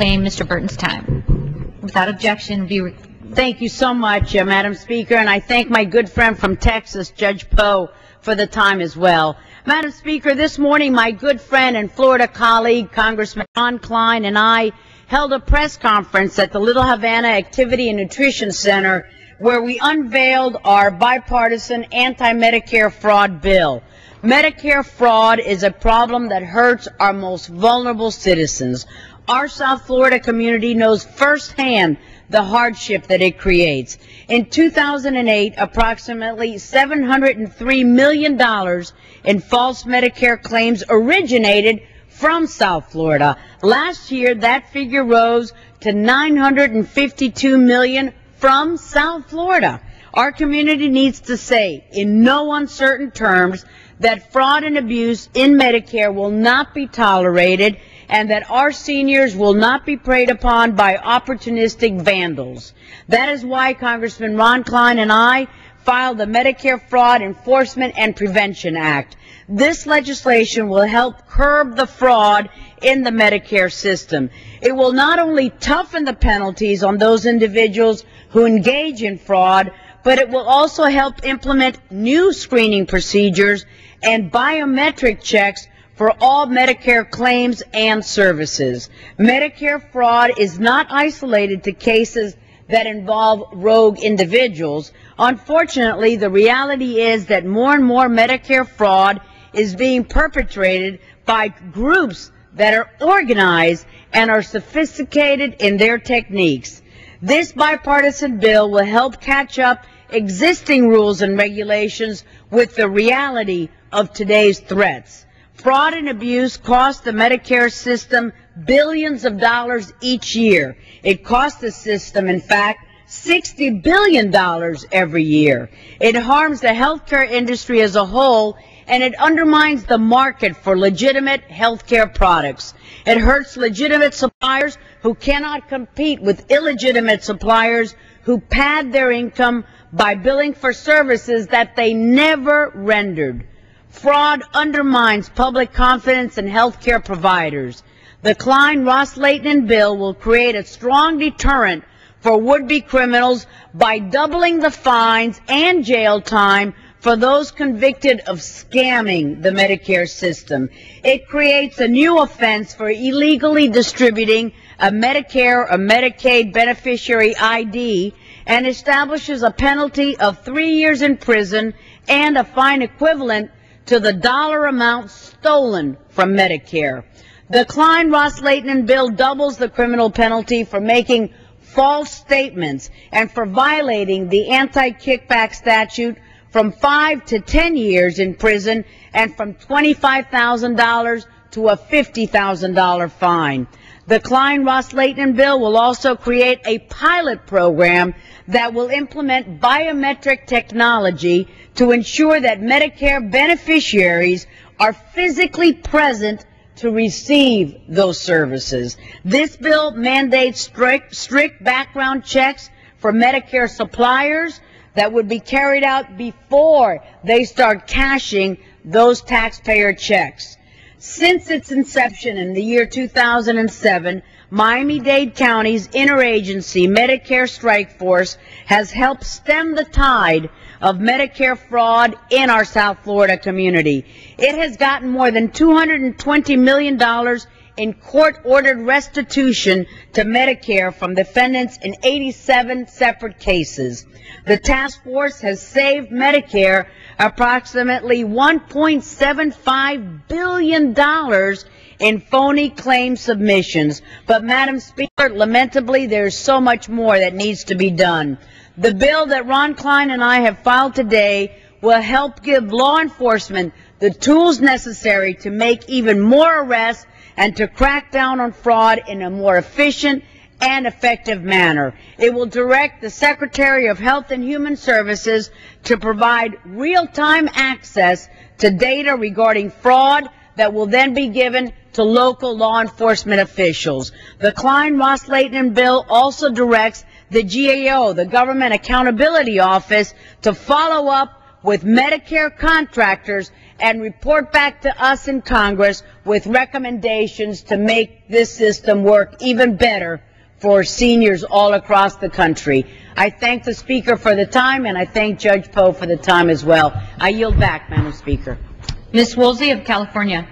reclaim Mr. Burton's time. Without objection, Thank you so much, Madam Speaker, and I thank my good friend from Texas, Judge Poe, for the time as well. Madam Speaker, this morning my good friend and Florida colleague, Congressman Ron Klein, and I held a press conference at the Little Havana Activity and Nutrition Center where we unveiled our bipartisan anti-Medicare fraud bill. Medicare fraud is a problem that hurts our most vulnerable citizens. Our South Florida community knows firsthand the hardship that it creates. In 2008, approximately $703 million in false Medicare claims originated from South Florida. Last year, that figure rose to $952 million from South Florida. Our community needs to say, in no uncertain terms, that fraud and abuse in Medicare will not be tolerated and that our seniors will not be preyed upon by opportunistic vandals. That is why Congressman Ron Klein and I filed the Medicare Fraud Enforcement and Prevention Act. This legislation will help curb the fraud in the Medicare system. It will not only toughen the penalties on those individuals who engage in fraud, but it will also help implement new screening procedures and biometric checks for all Medicare claims and services. Medicare fraud is not isolated to cases that involve rogue individuals. Unfortunately, the reality is that more and more Medicare fraud is being perpetrated by groups that are organized and are sophisticated in their techniques. This bipartisan bill will help catch up existing rules and regulations with the reality of today's threats. Fraud and abuse cost the Medicare system billions of dollars each year. It costs the system, in fact, $60 billion every year. It harms the healthcare industry as a whole, and it undermines the market for legitimate healthcare products. It hurts legitimate suppliers who cannot compete with illegitimate suppliers who pad their income by billing for services that they never rendered. Fraud undermines public confidence in healthcare providers. The Klein-Ross-Lehtinen bill will create a strong deterrent for would-be criminals by doubling the fines and jail time for those convicted of scamming the Medicare system. It creates a new offense for illegally distributing a Medicare or Medicaid beneficiary ID and establishes a penalty of 3 years in prison and a fine equivalent to the dollar amount stolen from Medicare. The Klein-Ross-Lehtinen bill doubles the criminal penalty for making false statements and for violating the anti-kickback statute from 5 to 10 years in prison and from $25,000 to a $50,000 fine. The Klein-Ross-Lehtinen bill will also create a pilot program that will implement biometric technology to ensure that Medicare beneficiaries are physically present to receive those services. This bill mandates strict background checks for Medicare suppliers that would be carried out before they start cashing those taxpayer checks. Since its inception in the year 2007, Miami-Dade County's interagency Medicare Strike Force has helped stem the tide of Medicare fraud in our South Florida community. It has gotten more than $220 million in court-ordered restitution to Medicare from defendants in 87 separate cases. The task force has saved Medicare approximately $1.75 billion in phony claim submissions. But, Madam Speaker, lamentably, there's so much more that needs to be done. The bill that Ron Klein and I have filed today will help give law enforcement the tools necessary to make even more arrests and to crack down on fraud in a more efficient and effective manner. It will direct the Secretary of Health and Human Services to provide real-time access to data regarding fraud that will then be given to local law enforcement officials. The Klein-Ross-Lehtinen bill also directs the GAO, the Government Accountability Office, to follow up with Medicare contractors and report back to us in Congress with recommendations to make this system work even better for seniors all across the country. I thank the Speaker for the time, and I thank Judge Poe for the time as well. I yield back, Madam Speaker. Ms. Woolsey of California.